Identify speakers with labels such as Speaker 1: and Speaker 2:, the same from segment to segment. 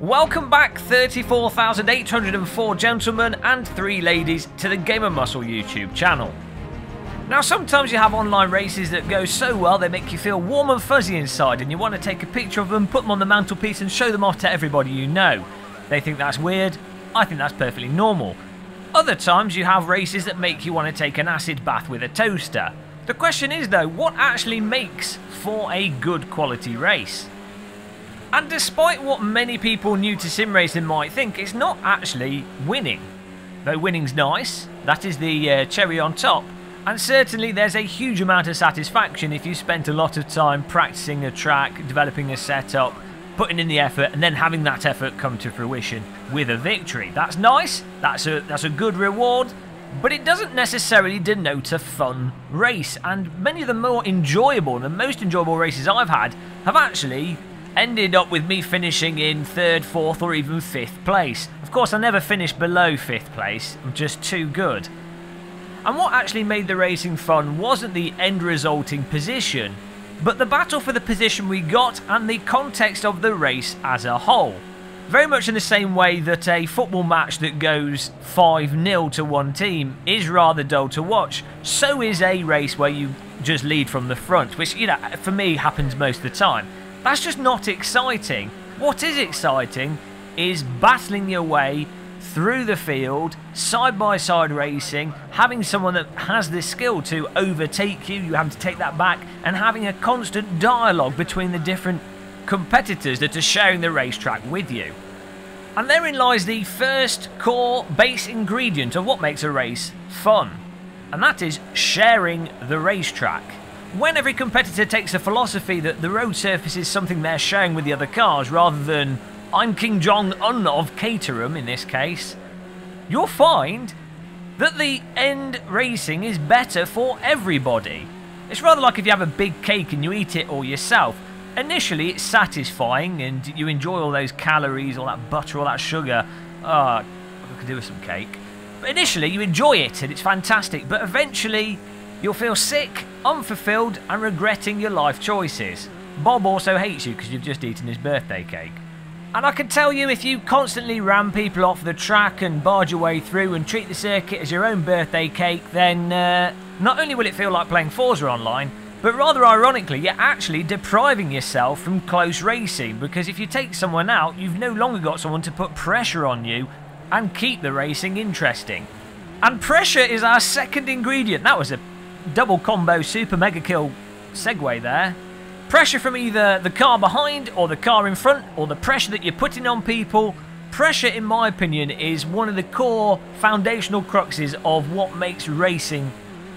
Speaker 1: Welcome back 34,804 gentlemen and 3 ladies to the Gamer Muscle YouTube channel. Now sometimes you have online races that go so well they make you feel warm and fuzzy inside and you want to take a picture of them, put them on the mantelpiece and show them off to everybody you know. They think that's weird, I think that's perfectly normal. Other times you have races that make you want to take an acid bath with a toaster. The question is though, what actually makes for a good quality race? And despite what many people new to sim racing might think, it's not actually winning. Though winning's nice, that is the cherry on top. And certainly there's a huge amount of satisfaction if you spent a lot of time practicing a track, developing a setup, putting in the effort and then having that effort come to fruition with a victory. That's nice, that's a good reward, but it doesn't necessarily denote a fun race. And many of the more enjoyable, the most enjoyable races I've had have actually ended up with me finishing in 3rd, 4th or even 5th place. Of course I never finished below 5th place, I'm just too good. And what actually made the racing fun wasn't the end resulting position, but the battle for the position we got and the context of the race as a whole. Very much in the same way that a football match that goes 5-0 to one team is rather dull to watch, so is a race where you just lead from the front, which, you know, for me happens most of the time. That's just not exciting. What is exciting is battling your way through the field, side-by-side racing, having someone that has the skill to overtake you, you have to take that back, and having a constant dialogue between the different competitors that are sharing the racetrack with you. And therein lies the first core base ingredient of what makes a race fun, and that is sharing the racetrack. When every competitor takes the philosophy that the road surface is something they're sharing with the other cars rather than I'm King Jong-un of Caterham in this case, you'll find that the end racing is better for everybody. It's rather like if you have a big cake and you eat it all yourself. Initially it's satisfying and you enjoy all those calories, all that butter, all that sugar. I could do with some cake. But initially you enjoy it and it's fantastic, but eventually you'll feel sick, unfulfilled and regretting your life choices. Bob also hates you because you've just eaten his birthday cake. And I can tell you, if you constantly ram people off the track and barge your way through and treat the circuit as your own birthday cake, then not only will it feel like playing Forza online, but rather ironically, you're actually depriving yourself from close racing, because if you take someone out, you've no longer got someone to put pressure on you and keep the racing interesting. And pressure is our second ingredient. That was a double combo super mega kill segue there. Pressure from either the car behind or the car in front, or the pressure that you're putting on people. Pressure, in my opinion, is one of the core foundational cruxes of what makes racing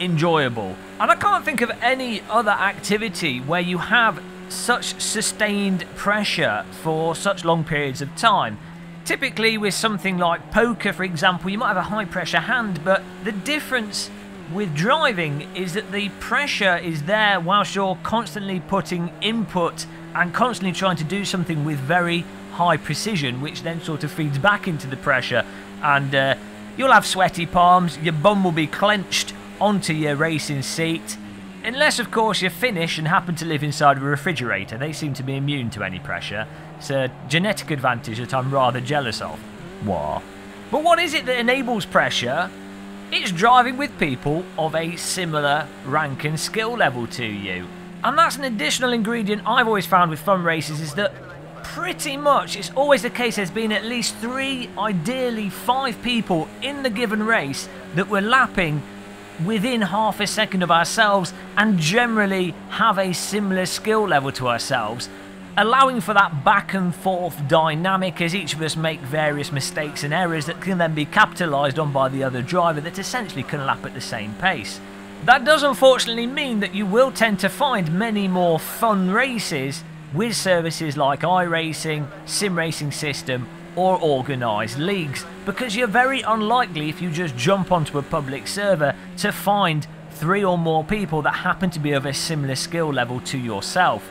Speaker 1: enjoyable. And I can't think of any other activity where you have such sustained pressure for such long periods of time. Typically with something like poker, for example, you might have a high pressure hand, but the difference with driving is that the pressure is there whilst you're constantly putting input and constantly trying to do something with very high precision, which then sort of feeds back into the pressure, and you'll have sweaty palms, your bum will be clenched onto your racing seat, unless of course you finish and happen to live inside of a refrigerator. They seem to be immune to any pressure. It's a genetic advantage that I'm rather jealous of. Wah. But what is it that enables pressure? It's driving with people of a similar rank and skill level to you. And that's an additional ingredient I've always found with fun races, is that pretty much it's always the case there's been at least 3, ideally 5 people in the given race that we're lapping within half a second of ourselves and generally have a similar skill level to ourselves, allowing for that back and forth dynamic as each of us make various mistakes and errors that can then be capitalised on by the other driver that essentially can lap at the same pace. That does unfortunately mean that you will tend to find many more fun races with services like iRacing, Sim Racing System or organised leagues, because you're very unlikely, if you just jump onto a public server, to find 3 or more people that happen to be of a similar skill level to yourself.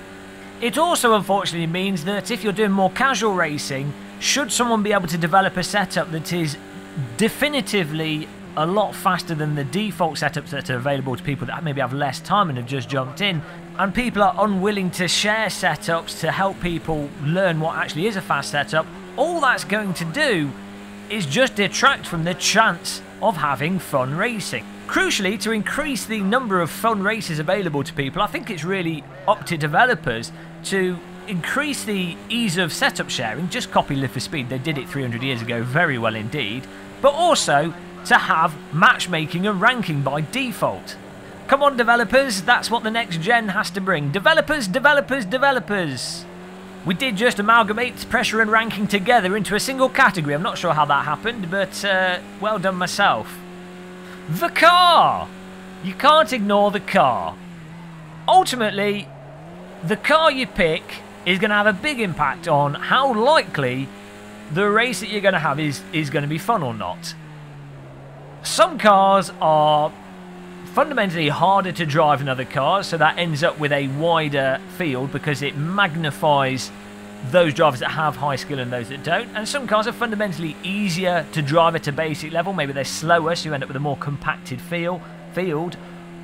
Speaker 1: It also unfortunately means that if you're doing more casual racing, should someone be able to develop a setup that is definitively a lot faster than the default setups that are available to people that maybe have less time and have just jumped in, and people are unwilling to share setups to help people learn what actually is a fast setup, all that's going to do is just detract from the chance of having fun racing. Crucially, to increase the number of fun races available to people, I think it's really up to developers to increase the ease of setup sharing. Just copy Live for Speed, they did it 300 years ago very well indeed, but also to have matchmaking and ranking by default. Come on developers, that's what the next gen has to bring. Developers, developers, developers. We did just amalgamate pressure and ranking together into a single category. I'm not sure how that happened, but well done myself. The car! You can't ignore the car. Ultimately, the car you pick is going to have a big impact on how likely the race that you're going to have is going to be fun or not. Some cars are fundamentally harder to drive than other cars, so that ends up with a wider field because it magnifies those drivers that have high skill and those that don't. And some cars are fundamentally easier to drive at a basic level. Maybe they're slower, so you end up with a more compacted field,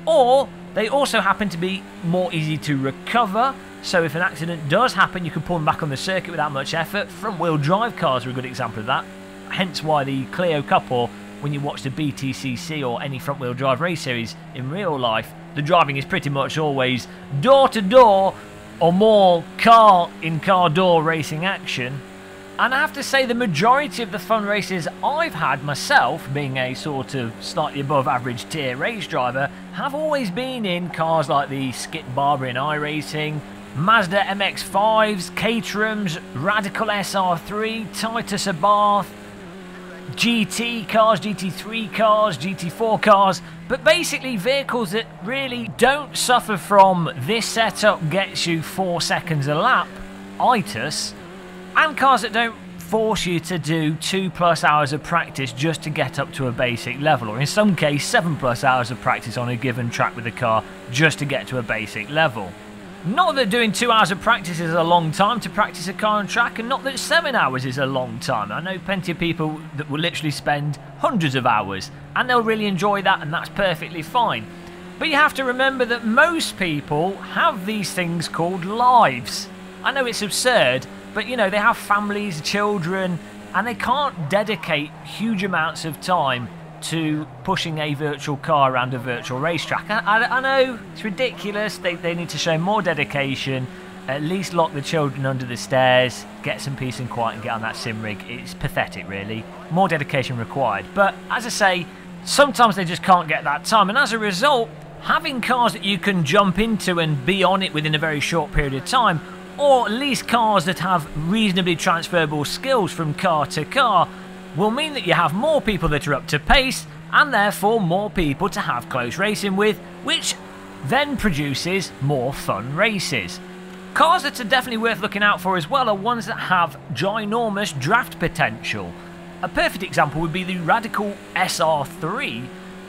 Speaker 1: or they also happen to be more easy to recover. So if an accident does happen, you can pull them back on the circuit without much effort. Front-wheel drive cars are a good example of that. Hence why the Clio Cup, or when you watch the BTCC or any front-wheel drive race series in real life, the driving is pretty much always door-to-door or more car-in-car door racing action. And I have to say the majority of the fun races I've had myself, being a sort of slightly above average tier race driver, have always been in cars like the Skip Barber in iRacing, Mazda MX-5s, Caterhams, Radical SR3, Titus Abarth, GT cars, GT3 cars, GT4 cars, but basically vehicles that really don't suffer from this setup gets you 4 seconds a lap, itis, and cars that don't force you to do 2+ hours of practice just to get up to a basic level, or in some case 7+ hours of practice on a given track with a car just to get to a basic level. Not that doing 2 hours of practice is a long time to practice a car on track, and not that 7 hours is a long time. I know plenty of people that will literally spend hundreds of hours, and they'll really enjoy that, and that's perfectly fine. But you have to remember that most people have these things called lives. I know it's absurd, but you know, they have families, children, and they can't dedicate huge amounts of time to pushing a virtual car around a virtual racetrack. I know it's ridiculous, they need to show more dedication, at least lock the children under the stairs, get some peace and quiet and get on that sim rig. It's pathetic really, more dedication required. But as I say, sometimes they just can't get that time, and as a result, having cars that you can jump into and be on it within a very short period of time, or at least cars that have reasonably transferable skills from car to car, will mean that you have more people that are up to pace, and therefore more people to have close racing with, which then produces more fun races. Cars that are definitely worth looking out for as well are ones that have ginormous draft potential. A perfect example would be the Radical SR3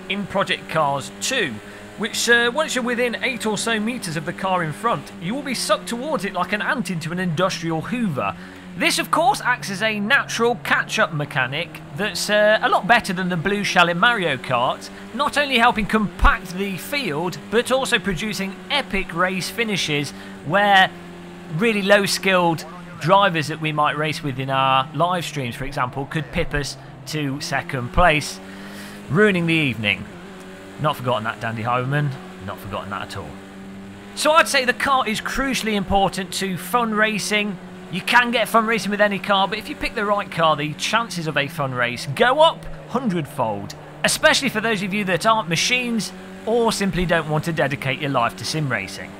Speaker 1: in Project Cars 2, which once you're within 8 or so metres of the car in front, you will be sucked towards it like an ant into an industrial hoover. This of course acts as a natural catch-up mechanic that's a lot better than the blue shell in Mario Kart, not only helping compact the field, but also producing epic race finishes where really low-skilled drivers that we might race with in our live streams, for example, could pip us to second place, ruining the evening. Not forgotten that, Dandy Highwayman, not forgotten that at all. So I'd say the car is crucially important to fun racing. You can get fun racing with any car, but if you pick the right car, the chances of a fun race go up 100-fold, especially for those of you that aren't machines or simply don't want to dedicate your life to sim racing.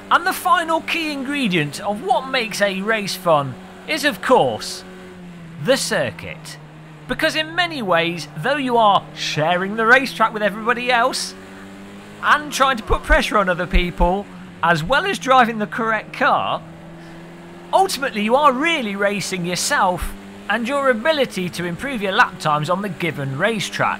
Speaker 1: And the final key ingredient of what makes a race fun is, of course, the circuit. Because in many ways, though you are sharing the racetrack with everybody else and trying to put pressure on other people, as well as driving the correct car, ultimately you are really racing yourself and your ability to improve your lap times on the given racetrack.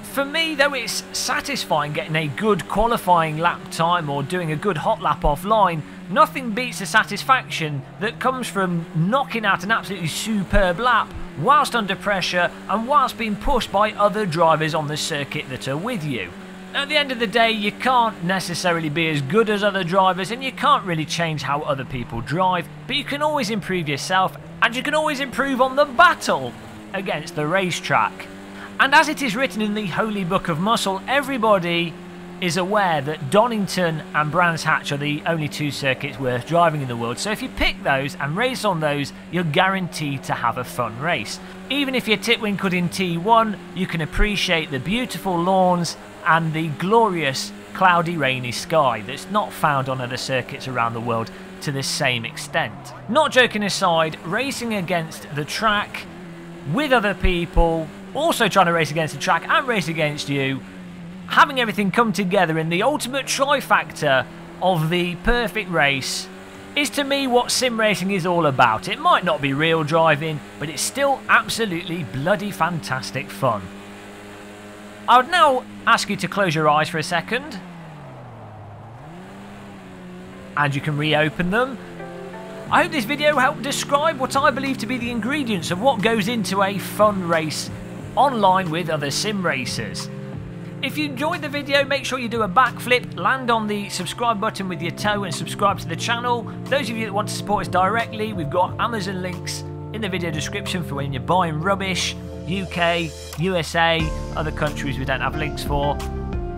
Speaker 1: For me, though it's satisfying getting a good qualifying lap time or doing a good hot lap offline, nothing beats the satisfaction that comes from knocking out an absolutely superb lap whilst under pressure and whilst being pushed by other drivers on the circuit that are with you. At the end of the day, you can't necessarily be as good as other drivers and you can't really change how other people drive, but you can always improve yourself and you can always improve on the battle against the racetrack. And as it is written in the Holy Book of Muscle, everybody is aware that Donington and Brands Hatch are the only two circuits worth driving in the world. So if you pick those and race on those, you're guaranteed to have a fun race. Even if you're titwinkled in T1, you can appreciate the beautiful lawns and the glorious cloudy rainy sky that's not found on other circuits around the world to the same extent. Not joking aside, racing against the track with other people, also trying to race against the track and race against you, having everything come together in the ultimate trifecta of the perfect race is to me what sim racing is all about. It might not be real driving, but it's still absolutely bloody fantastic fun. I would now ask you to close your eyes for a second, and you can reopen them. I hope this video helped describe what I believe to be the ingredients of what goes into a fun race online with other sim racers. If you enjoyed the video, make sure you do a backflip, land on the subscribe button with your toe and subscribe to the channel. Those of you that want to support us directly, we've got Amazon links in the video description for when you're buying rubbish. UK, USA, other countries we don't have links for.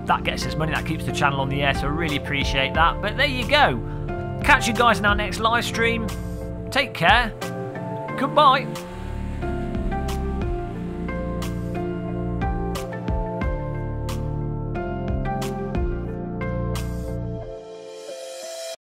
Speaker 1: That gets us money, that keeps the channel on the air, so I really appreciate that. But there you go. Catch you guys in our next live stream. Take care. Goodbye.